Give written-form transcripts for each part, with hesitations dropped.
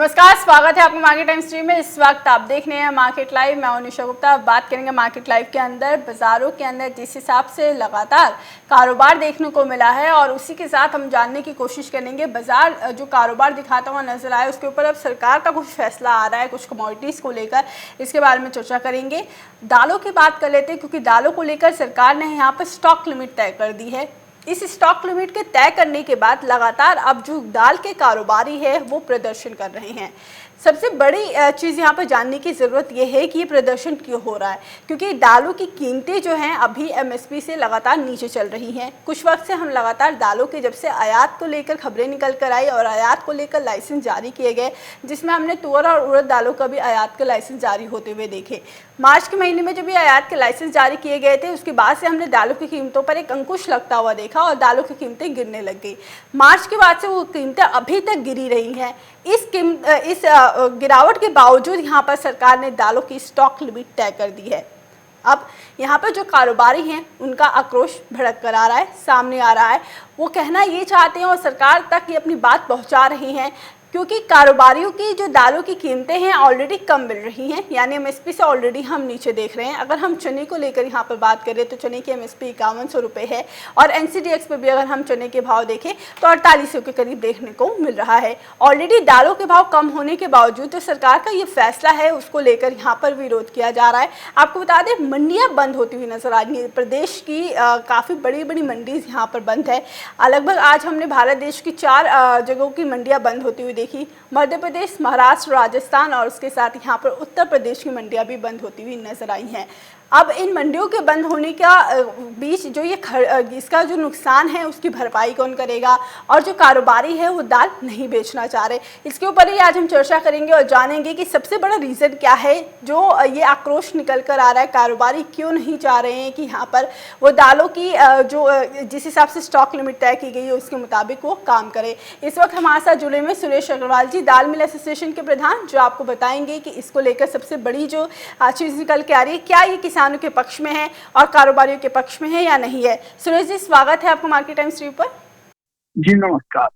नमस्कार, स्वागत है आपका मार्केट टाइम स्ट्रीम में। इस वक्त आप देख रहे हैं मार्केट लाइव। मैं निशा गुप्ता। अब बात करेंगे मार्केट लाइव के अंदर बाजारों के अंदर जिस हिसाब से लगातार कारोबार देखने को मिला है, और उसी के साथ हम जानने की कोशिश करेंगे बाजार जो कारोबार दिखाता हुआ नजर आया उसके ऊपर अब सरकार का कुछ फैसला आ रहा है कुछ कमोडिटीज़ को लेकर, इसके बारे में चर्चा करेंगे। दालों की बात कर लेते हैं, क्योंकि दालों को लेकर सरकार ने यहाँ पर स्टॉक लिमिट तय कर दी है। इस स्टॉक लिमिट के तय करने के बाद लगातार अब जो दाल के कारोबारी है वो प्रदर्शन कर रहे हैं। सबसे बड़ी चीज़ यहाँ पर जानने की ज़रूरत यह है कि ये प्रदर्शन क्यों हो रहा है, क्योंकि दालों की कीमतें जो हैं अभी एमएसपी से लगातार नीचे चल रही हैं। कुछ वक्त से हम लगातार दालों के जब से आयात को लेकर खबरें निकल कर आई और आयात को लेकर लाइसेंस जारी किए गए, जिसमें हमने तुअर और उड़द दालों का भी आयात के लाइसेंस जारी होते हुए देखे। मार्च के महीने में जब ये आयात के लाइसेंस जारी किए गए थे, उसके बाद से हमने दालों की कीमतों पर एक अंकुश लगता हुआ देखा और दालों की कीमतें गिरने लग गई। मार्च के बाद से वो कीमतें अभी तक गिरी रही हैं। इस गिरावट के बावजूद यहाँ पर सरकार ने दालों की स्टॉक लिमिट तय कर दी है। अब यहाँ पर जो कारोबारी हैं उनका आक्रोश भड़क कर आ रहा है, सामने आ रहा है। वो कहना ये चाहते हैं और सरकार तक ये अपनी बात पहुँचा रहे हैं, क्योंकि कारोबारियों की जो दालों की कीमतें हैं ऑलरेडी कम मिल रही हैं, यानी एमएसपी से ऑलरेडी हम नीचे देख रहे हैं। अगर हम चने को लेकर यहाँ पर बात करें तो चने की एमएसपी 5100 रुपये है, और एनसीडीएक्स पे भी अगर हम चने के भाव देखें तो 4800 के करीब देखने को मिल रहा है। ऑलरेडी दालों के भाव कम होने के बावजूद जो सरकार का ये फैसला है उसको लेकर यहाँ पर विरोध किया जा रहा है। आपको बता दें, मंडियाँ बंद होती हुई नजर आ रही हैं। प्रदेश की काफ़ी बड़ी बड़ी मंडीज यहाँ पर बंद है। लगभग आज हमने भारत देश की 4 जगहों की मंडियाँ बंद होती हुई देखी। मध्य प्रदेश, महाराष्ट्र, राजस्थान और उसके साथ यहाँ पर उत्तर प्रदेश की मंडियाँ भी बंद होती हुई नजर आई हैं। अब इन मंडियों के बंद होने का बीच जो ये इसका जो नुकसान है उसकी भरपाई कौन करेगा, और जो कारोबारी है वो दाल नहीं बेचना चाह रहे, इसके ऊपर ही आज हम चर्चा करेंगे और जानेंगे कि सबसे बड़ा रीज़न क्या है जो ये आक्रोश निकल कर आ रहा है। कारोबारी क्यों नहीं चाह रहे हैं कि यहाँ पर वो दालों की जो जिस हिसाब से स्टॉक लिमिट तय की गई है उसके मुताबिक वो काम करे। इस वक्त हमारे साथ जुड़े में सुरेश अग्रवाल जी, दाल मिल एसोसिएशन के प्रधान, जो आपको बताएंगे कि इसको लेकर सबसे बड़ी जो चीज़ निकल के आ रही है, क्या ये किसानों के पक्ष में है और कारोबारियों के पक्ष में है या नहीं है। सुरेश जी, स्वागत है आपको मार्केट टाइम स्ट्रीम पर। जी नमस्कार।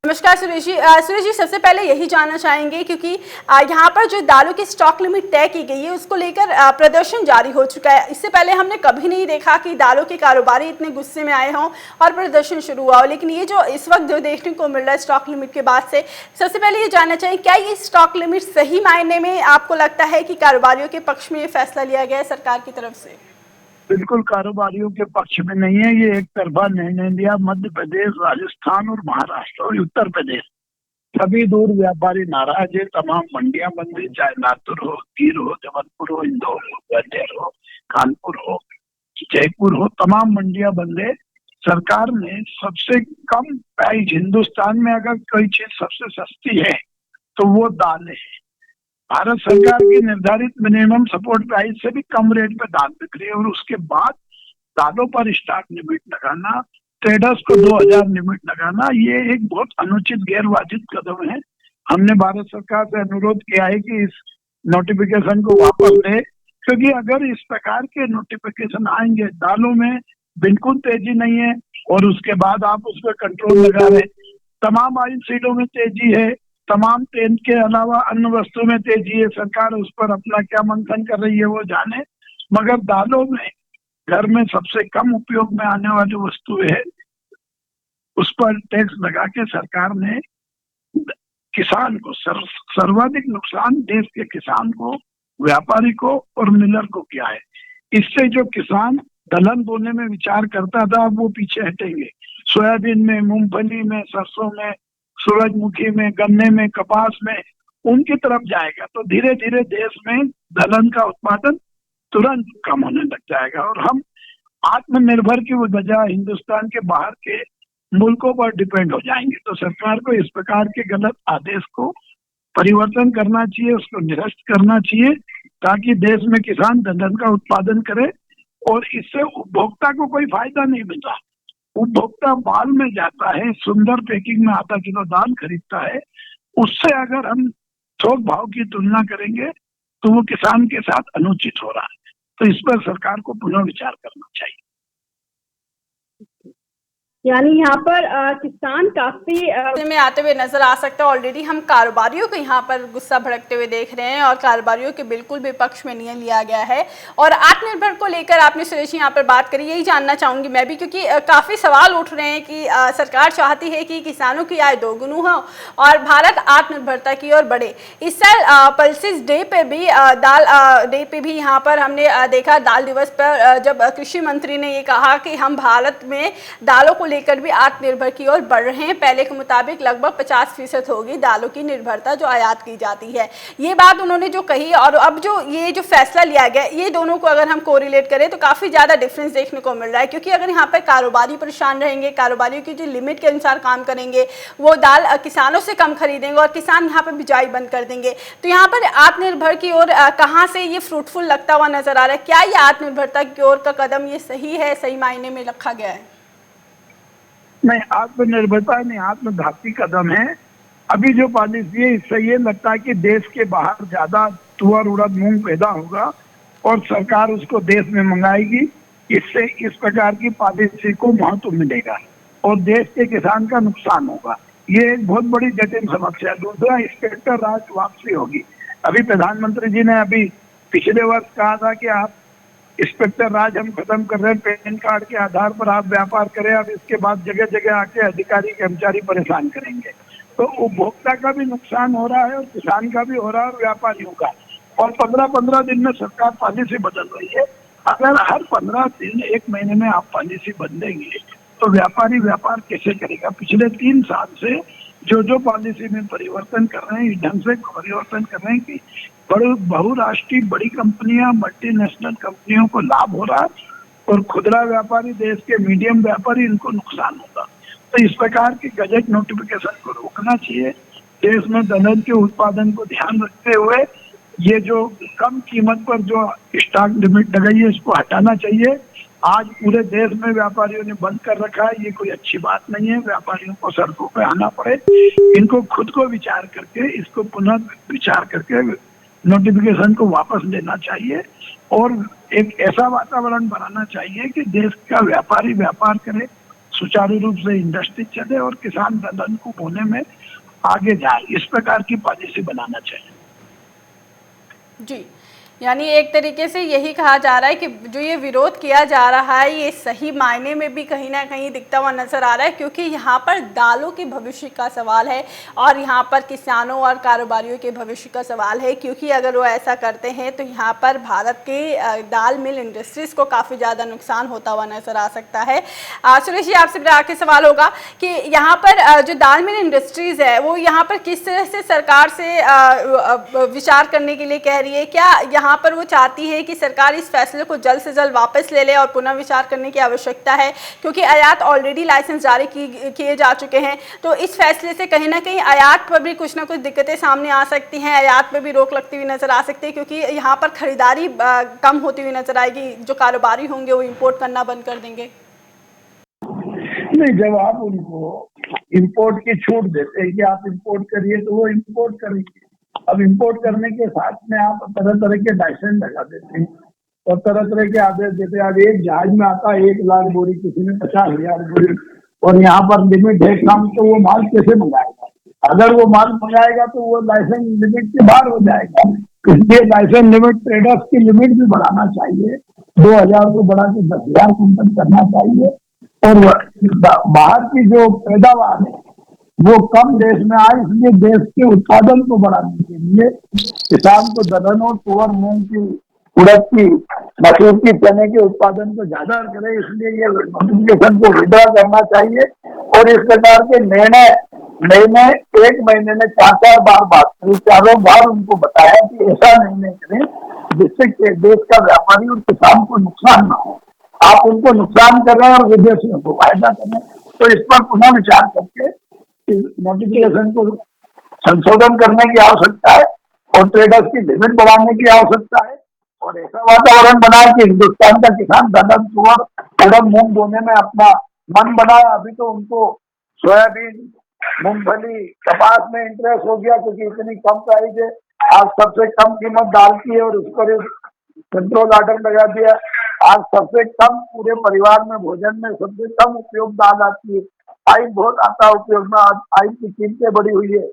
नमस्कार सुरेश जी। सुरेश जी, सबसे पहले यही जानना चाहेंगे, क्योंकि यहाँ पर जो दालों की स्टॉक लिमिट तय की गई है उसको लेकर प्रदर्शन जारी हो चुका है। इससे पहले हमने कभी नहीं देखा कि दालों के कारोबारी इतने गुस्से में आए हों और प्रदर्शन शुरू हुआ हो, लेकिन ये जो इस वक्त जो देखने को मिल रहा है स्टॉक लिमिट के बाद से, सबसे पहले ये जानना चाहिए, क्या ये स्टॉक लिमिट सही मायने में आपको लगता है कि कारोबारियों के पक्ष में ये फैसला लिया गया है सरकार की तरफ से? बिल्कुल कारोबारियों के पक्ष में नहीं है। ये एक तरफा निर्णय लिया। मध्य प्रदेश, राजस्थान और महाराष्ट्र और उत्तर प्रदेश सभी दूर व्यापारी नाराज है। तमाम मंडियां बंद है, चाहे लातूर हो, गिर हो, जबलपुर हो, इंदौर हो, ग्वालियर हो, कानपुर हो, जयपुर हो, तमाम मंडियां बंद है। सरकार ने सबसे कम प्राइस, हिंदुस्तान में अगर कोई चीज सबसे सस्ती है तो वो दाल है। भारत सरकार की निर्धारित मिनिमम सपोर्ट प्राइस से भी कम रेट पे दाल बिक रही है, और उसके बाद दालों पर स्टॉक लिमिट लगाना, ट्रेडर्स को 2000 लिमिट लगाना, ये एक बहुत अनुचित गैर वाजिब कदम है। हमने भारत सरकार से अनुरोध किया है कि इस नोटिफिकेशन को वापस ले, क्योंकि अगर इस प्रकार के नोटिफिकेशन आएंगे, दालों में बिल्कुल तेजी नहीं है और उसके बाद आप उस पर कंट्रोल लगा रहे। तमाम ऑयल सीडों में तेजी है, तमाम तेल के अलावा अन्य वस्तु में तेजी है। सरकार उस पर अपना क्या मंथन कर रही है वो जाने, मगर दालों में घर में सबसे कम उपयोग में आने वाली वस्तु है, उस पर टैक्स लगा के सरकार ने किसान को सर्वाधिक नुकसान देश के किसान को, व्यापारी को और मिलर को किया है। इससे जो किसान दलहन बोने में विचार करता था अब वो पीछे हटेंगे। सोयाबीन में, मूंगफली में, सरसों में, सूरजमुखी में, गन्ने में, कपास में उनकी तरफ जाएगा, तो धीरे धीरे देश में दलहन का उत्पादन तुरंत कम होने लग जाएगा और हम आत्मनिर्भर की बजाय हिंदुस्तान के बाहर के मुल्कों पर डिपेंड हो जाएंगे। तो सरकार को इस प्रकार के गलत आदेश को परिवर्तन करना चाहिए, उसको निरस्त करना चाहिए, ताकि देश में किसान दलहन का उत्पादन करे और इससे उपभोक्ता को कोई फायदा नहीं मिलता। उपभोक्ता मॉल में जाता है, सुंदर पैकिंग में आधा किलो दाल खरीदता है, उससे अगर हम थोक भाव की तुलना करेंगे तो वो किसान के साथ अनुचित हो रहा है। तो इस पर सरकार को पुनः विचार करना चाहिए। यानी यहाँ पर किसान काफी में आते हुए नजर आ सकते हैं। ऑलरेडी हम कारोबारियों को यहाँ पर गुस्सा भड़कते हुए देख रहे हैं और कारोबारियों के बिल्कुल भी पक्ष में नहीं लिया गया है। और आत्मनिर्भर को लेकर आपने सुरेश यहाँ पर बात करी, यही जानना चाहूंगी मैं भी, क्योंकि काफी सवाल उठ रहे हैं कि सरकार चाहती है कि किसानों की आय दोगुनी हो और भारत आत्मनिर्भरता की ओर बढ़े। इस साल पल्सेस डे पे भी डे पे भी यहाँ पर हमने देखा, दाल दिवस पर जब कृषि मंत्री ने ये कहा कि हम भारत में दालों को लेकर भी आत्मनिर्भर की ओर बढ़ रहे हैं। पहले के मुताबिक लगभग 50% होगी दालों की निर्भरता जो आयात की जाती है। ये बात उन्होंने जो कही और अब जो ये जो फैसला लिया गया, ये दोनों को अगर हम कोरिलेट करें तो काफी ज्यादा डिफरेंस देखने को मिल रहा है। क्योंकि अगर यहाँ पर कारोबारी परेशान रहेंगे, कारोबारियों की जो लिमिट के अनुसार काम करेंगे, वो दाल किसानों से कम खरीदेंगे और किसान यहाँ पर बिजाई बंद कर देंगे, तो यहाँ पर आत्मनिर्भर की ओर कहाँ से ये फ्रूटफुल लगता हुआ नजर आ रहा है? क्या ये आत्मनिर्भरता की ओर का कदम ये सही है, सही मायने में रखा गया है? नहीं, आत्मनिर्भरता नहीं, आत्मघाती कदम है। अभी जो पॉलिसी है इससे ये लगता है कि देश के बाहर ज्यादा तुअर उड़द मूंग पैदा होगा और सरकार उसको देश में मंगाएगी। इससे इस प्रकार की पॉलिसी को महत्व मिलेगा और देश के किसान का नुकसान होगा। ये एक बहुत बड़ी जटिल समस्या है। दूसरा, इंस्पेक्टर राज वापसी होगी। अभी प्रधानमंत्री जी ने अभी पिछले वर्ष कहा था कि आप इंस्पेक्टर राज हम खत्म कर रहे हैं, पैन कार्ड के आधार पर आप व्यापार करें। अब इसके बाद जगह जगह आके अधिकारी कर्मचारी परेशान करेंगे, तो उपभोक्ता का भी नुकसान हो रहा है और किसान का भी हो रहा है और व्यापारियों का। और 15-15 दिन में सरकार पॉलिसी बदल रही है। अगर हर 15 दिन 1 महीने में आप पॉलिसी बदलेंगे तो व्यापारी व्यापार कैसे करेगा? पिछले 3 साल से जो पॉलिसी में परिवर्तन कर रहे हैं, इस ढंग से परिवर्तन कर रहे हैं कि बहुराष्ट्रीय बड़ी कंपनियां, मल्टीनेशनल कंपनियों को लाभ हो रहा है और खुदरा व्यापारी, देश के मीडियम व्यापारी, इनको नुकसान होगा। तो इस प्रकार के गजट नोटिफिकेशन को रोकना चाहिए। देश में दलहन के उत्पादन को ध्यान रखते हुए ये जो कम कीमत पर जो स्टॉक लिमिट लगाई है इसको हटाना चाहिए। आज पूरे देश में व्यापारियों ने बंद कर रखा है, ये कोई अच्छी बात नहीं है। व्यापारियों को सड़कों पे आना पड़े, इनको खुद को विचार करके इसको पुनः विचार करके नोटिफिकेशन को वापस लेना चाहिए और एक ऐसा वातावरण बनाना चाहिए कि देश का व्यापारी व्यापार करे, सुचारू रूप से इंडस्ट्री चले और किसान दलहन को बोने में आगे जाए। इस प्रकार की पॉलिसी बनाना चाहिए। जी, यानी एक तरीके से यही कहा जा रहा है कि जो ये विरोध किया जा रहा है ये सही मायने में भी कहीं ना कहीं दिखता हुआ नजर आ रहा है, क्योंकि यहाँ पर दालों के भविष्य का सवाल है और यहाँ पर किसानों और कारोबारियों के भविष्य का सवाल है। क्योंकि अगर वो ऐसा करते हैं तो यहाँ पर भारत के दाल मिल इंडस्ट्रीज को काफ़ी ज़्यादा नुकसान होता हुआ नजर आ सकता है। सुरेश जी, आपसे मेरा आखिरी सवाल होगा कि यहाँ पर जो दाल मिल इंडस्ट्रीज है वो यहाँ पर किस तरह से सरकार से विचार करने के लिए कह रही है? क्या यहाँ पर वो चाहती है कि सरकार इस फैसले को जल्द से जल्द वापस ले ले और पुनः विचार करने की आवश्यकता है? क्योंकि आयात ऑलरेडी लाइसेंस जारी किए जा चुके हैं, तो इस फैसले से कहीं ना कहीं आयात पर भी कुछ ना कुछ दिक्कतें सामने आ सकती हैं, आयात पर भी रोक लगती हुई नजर आ सकती है, क्योंकि यहाँ पर खरीदारी कम होती हुई नजर आएगी। जो कारोबारी होंगे वो इम्पोर्ट करना बंद कर देंगे। नहीं, जब आप उनको इंपोर्ट की छूट देते हैं कि आप इंपोर्ट करिए तो वो इंपोर्ट करेंगे। अब इंपोर्ट करने के साथ में आप तरह तरह के लाइसेंस लगा देते हैं और तरह तरह के आदेश देते हैं। अब एक जहाज में आता है 1 लाख बोरी, किसी में 50,000 बोरी, और यहाँ पर लिमिट है कम, तो वो माल कैसे मंगाएगा? अगर वो माल मंगाएगा तो वो लाइसेंस लिमिट के बाहर हो जाएगा। इसलिए लाइसेंस लिमिट, ट्रेडर्स की लिमिट भी बढ़ाना चाहिए। 2,000 को बढ़ा के 10,000 कुंटल करना चाहिए और बाहर की जो पैदावार है वो कम देश में आए, इसलिए देश के उत्पादन को बढ़ाने के लिए किसान को दलहन और तुअर, मूंग की, उड़द की, मसूर की, चने के उत्पादन को ज्यादा करे। इसलिए ये नोटिफिकेशन को विड्रॉ करना चाहिए और इस प्रकार के निर्णय 1 महीने में 4 बार बात करी, 4 बार उनको बताया कि ऐसा निर्णय करें जिससे देश का व्यापारी और किसान को नुकसान ना हो। आप उनको नुकसान कर रहे हैं और विदेशियों को फायदा कर रहे हैं, तो इस पर पुनः विचार करके नोटिफिकेशन को संशोधन करने की आवश्यकता है और ट्रेडर्स की लिमिट बढ़ाने की आवश्यकता है और ऐसा वातावरण बनाए कि हिंदुस्तान का किसान दलहन, तुअर, उड़द, मूंग बोने में अपना मन बनाए। अभी तो उनको सोयाबीन, मूंगफली, कपास में इंटरेस्ट हो गया क्योंकि इतनी कम प्राइस है। आज सबसे कम कीमत दाल की है और उस पर कंट्रोल ऑर्डर लगा दिया। आज सबसे कम पूरे परिवार में भोजन में सबसे कम उपयोग दाल आती है। आयल बहुत आता है उपयोग में, आज आयल की कीमतें बढ़ी हुई है।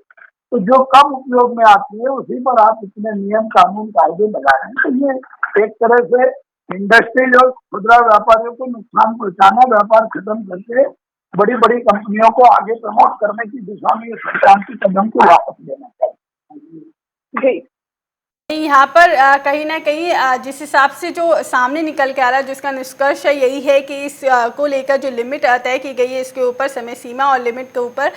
तो जो कम उपयोग में आती है उसी पर आप इतने नियम कानून कायदे लगा रहे हैं। तो ये एक तरह से इंडस्ट्री और खुदरा व्यापारियों को नुकसान पहुंचाना, व्यापार खत्म करके बड़ी बड़ी कंपनियों को आगे प्रमोट करने की दिशा में सरकार के कदम को वापस लेना चाहिए। जी, यहाँ पर कहीं ना कहीं जिस हिसाब से जो सामने निकल के आ रहा है, जिसका निष्कर्ष यही है कि इस को लेकर जो लिमिट तय की गई है, इसके ऊपर समय सीमा और लिमिट के ऊपर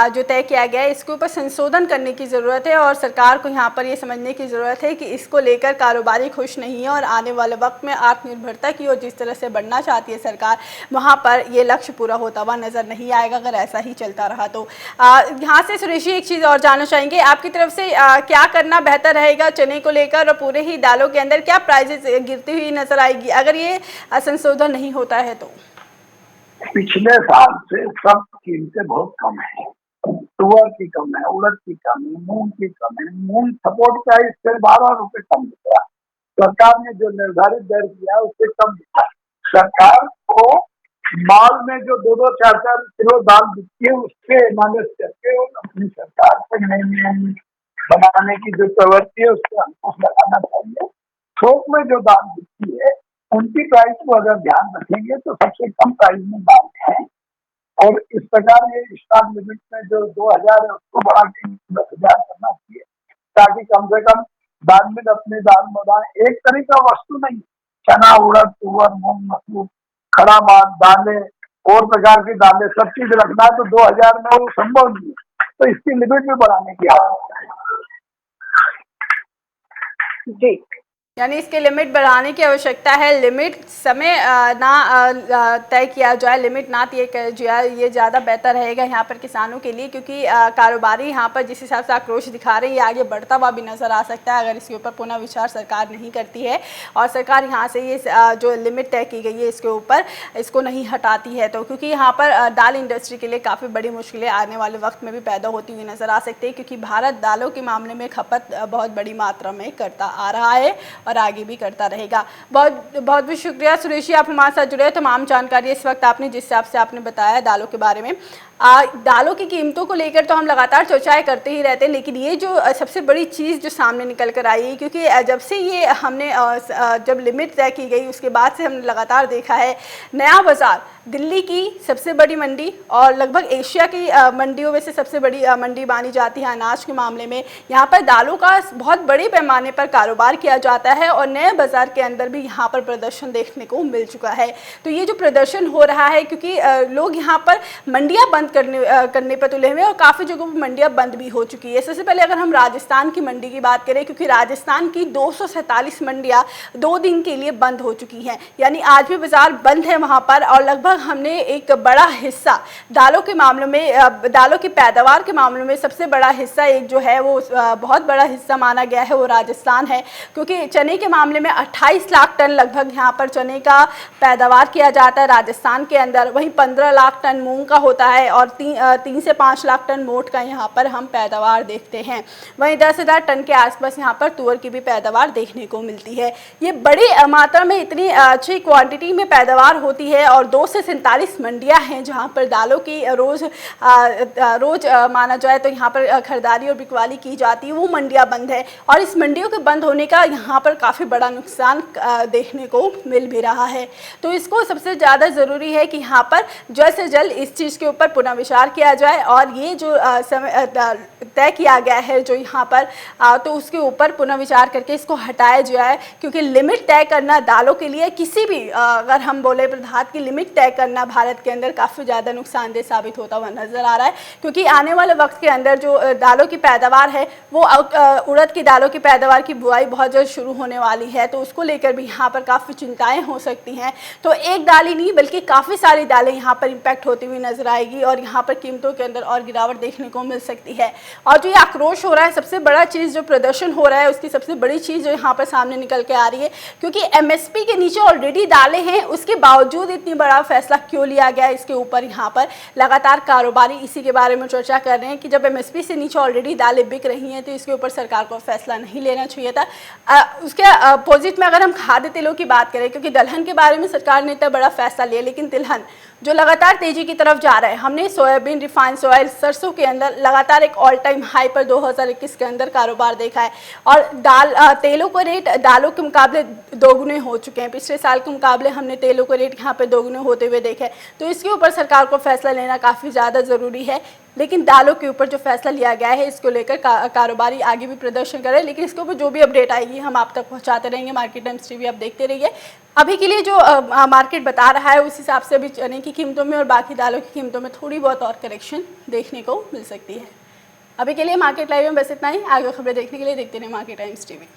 जो तय किया गया है, इसके ऊपर संशोधन करने की ज़रूरत है। और सरकार को यहाँ पर ये समझने की ज़रूरत है कि इसको लेकर कारोबारी खुश नहीं है और आने वाले वक्त में आत्मनिर्भरता की और जिस तरह से बढ़ना चाहती है सरकार, वहाँ पर ये लक्ष्य पूरा होता हुआ नज़र नहीं आएगा अगर ऐसा ही चलता रहा तो। यहाँ से सुरेश जी एक चीज़ और जानना चाहेंगे आपकी तरफ से, क्या करना बेहतर रहेगा चने को लेकर और पूरे ही दालों के अंदर क्या प्राइसेस गिरती हुई नजर आएगी अगर ये संशोधन नहीं होता है तो? पिछले साल से सब कीमतें बहुत कम है। तुअर की कम है, उड़द की कम है, मूंग की कम है। मूंग सपोर्ट प्राइस से 12 रुपए कम दिखा। सरकार ने जो निर्धारित दर किया उससे कम दिखा। सरकार को माल में जो 2-2, 4-4 किलो दाल बिकती है उसके माइनस करके अपनी सरकार को नई बनाने की जो प्रवृत्ति है उसको अंकुश लगाना चाहिए। थोक में जो दाल बिकती है उनकी प्राइस को अगर ध्यान रखेंगे तो सबसे कम प्राइस में दाल है। और इस प्रकार ये स्टॉक लिमिट में जो 2000 है उसको बढ़ा के 10,000 करना चाहिए, ताकि कम से कम दाल मिल अपने दाल बनाए। एक तरीका वस्तु नहीं, चना, उड़द, तुअर, मूंग, मसूर, खड़ा माल, दालें और प्रकार की दालें सब चीज रखना है तो 2000 में वो संभव नहीं है। तो इसकी लिमिट भी बढ़ाने की आवश्यकता है। जी, यानी इसके लिमिट बढ़ाने की आवश्यकता है। लिमिट समय ना तय किया जाए, लिमिट ना तय किया जाए, ये ज़्यादा बेहतर रहेगा यहाँ पर किसानों के लिए, क्योंकि कारोबारी यहाँ पर जिस हिसाब से आक्रोश दिखा रहे हैं ये आगे बढ़ता हुआ भी नज़र आ सकता है अगर इसके ऊपर पुनः विचार सरकार नहीं करती है और सरकार यहाँ से ये जो लिमिट तय की गई है इसके ऊपर इसको नहीं हटाती है तो। क्योंकि यहाँ पर दाल इंडस्ट्री के लिए काफ़ी बड़ी मुश्किलें आने वाले वक्त में भी पैदा होती हुई नज़र आ सकती है, क्योंकि भारत दालों के मामले में खपत बहुत बड़ी मात्रा में करता आ रहा है और आगे भी करता रहेगा। बहुत बहुत शुक्रिया सुरेश जी, आप हमारे साथ जुड़े। तमाम जानकारी इस वक्त आपने जिस हिसाब से आपने बताया दालों के बारे में। दालों की कीमतों को लेकर तो हम लगातार चर्चाएं करते ही रहते हैं, लेकिन ये जो सबसे बड़ी चीज़ जो सामने निकल कर आई है, क्योंकि जब से ये हमने जब लिमिट तय की गई उसके बाद से हमने लगातार देखा है नया बाज़ार दिल्ली की सबसे बड़ी मंडी और लगभग एशिया की मंडियों में से सबसे बड़ी मंडी मानी जाती है अनाज के मामले में। यहाँ पर दालों का बहुत बड़े पैमाने पर कारोबार किया जाता है और नए बाज़ार के अंदर भी यहाँ पर प्रदर्शन देखने को मिल चुका है। तो ये जो प्रदर्शन हो रहा है, क्योंकि लोग यहाँ पर मंडियाँ बंद करने पर तुले हुए और काफ़ी जगहों पर मंडियाँ बंद भी हो चुकी है। सबसे पहले अगर हम राजस्थान की मंडी की बात करें, क्योंकि राजस्थान की 247 मंडियाँ 2 दिन के लिए बंद हो चुकी हैं, यानी आज भी बाज़ार बंद है वहाँ पर। और लगभग हमने एक बड़ा हिस्सा दालों के मामलों में, दालों की पैदावार के मामलों में सबसे बड़ा हिस्सा एक जो है वो बहुत बड़ा हिस्सा माना गया है वो राजस्थान है, क्योंकि चने के मामले में 28 लाख टन लगभग यहाँ पर चने का पैदावार किया जाता है राजस्थान के अंदर। वहीं 15 लाख टन मूंग का होता है और 3 से 5 लाख टन मोट का यहाँ पर हम पैदावार देखते हैं। वहीं 10,000 टन के आसपास यहाँ पर तुअर की भी पैदावार देखने को मिलती है। ये बड़ी मात्रा में इतनी अच्छी क्वांटिटी में पैदावार होती है और 2 से 47 मंडियाँ हैं जहाँ पर दालों की रोज़ माना जाए तो यहाँ पर खरीदारी और बिकवाली की जाती है, वो मंडियाँ बंद है। और इस मंडियों के बंद होने का यहाँ पर काफ़ी बड़ा नुकसान देखने को मिल भी रहा है। तो इसको सबसे ज़्यादा ज़रूरी है कि यहाँ पर जल्द से जल्द इस चीज़ के ऊपर पुनः विचार किया जाए और ये जो समय तय किया गया है जो यहाँ पर तो उसके ऊपर पुनः विचार करके इसको हटाया जाए, क्योंकि लिमिट तय करना दालों के लिए किसी भी अगर हम बोले पदार्थ की लिमिट तय करना भारत के अंदर काफ़ी ज़्यादा नुकसानदेह साबित होता हुआ नज़र आ रहा है। क्योंकि आने वाले वक्त के अंदर जो दालों की पैदावार है वो उड़द की दालों की पैदावार की बुआई बहुत जल्द शुरू होने वाली है, तो उसको लेकर भी यहाँ पर काफ़ी चिंताएँ हो सकती हैं। तो एक दाल ही नहीं बल्कि काफ़ी सारी दालें यहाँ पर इम्पैक्ट होती हुई नजर आएगी और यहाँ पर कीमतों के अंदर और गिरावट देखने को मिल सकती है। और जो ये आक्रोश हो रहा है, सबसे बड़ा चीज़ जो प्रदर्शन हो रहा है उसकी सबसे बड़ी चीज़ जो यहाँ पर सामने निकल के आ रही है, क्योंकि MSP के नीचे ऑलरेडी दालें हैं, उसके बावजूद इतनी बड़ा फैसला क्यों लिया गया, इसके ऊपर यहाँ पर लगातार कारोबारी इसी के बारे में चर्चा कर रहे हैं कि जब एमएसपी से नीचे ऑलरेडी दालें बिक रही हैं तो इसके ऊपर सरकार को फैसला नहीं लेना चाहिए था। उसके अपोजिट में अगर हम खाद्य तेलों की बात करें, क्योंकि दलहन के बारे में सरकार ने इतना बड़ा फैसला लिया, लेकिन तिलहन जो लगातार तेजी की तरफ जा रहा है, हमने सोयाबीन, रिफाइंड ऑयल, सरसों के अंदर लगातार एक ऑल टाइम हाई पर 2021 के अंदर कारोबार देखा है। और तेलों के रेट दालों के मुकाबले दोगुने हो चुके हैं। पिछले साल के मुकाबले हमने तेलों के रेट यहाँ पे दोगुने होते हुए देखे हैं। तो इसके ऊपर सरकार को फैसला लेना काफ़ी ज़्यादा ज़रूरी है। लेकिन दालों के ऊपर जो फैसला लिया गया है, इसको लेकर कारोबारी आगे भी प्रदर्शन करें, लेकिन इसके ऊपर जो भी अपडेट आएगी हम आप तक पहुंचाते रहेंगे। मार्केट टाइम्स टीवी आप देखते रहिए। अभी के लिए जो मार्केट बता रहा है उस हिसाब से अभी चने की कीमतों में और बाकी दालों की कीमतों में थोड़ी बहुत और करेक्शन देखने को मिल सकती है। अभी के लिए मार्केट लाइव में बस इतना ही। आगे खबरें देखने के लिए देखते रहिए मार्केट टाइम्स टीवी।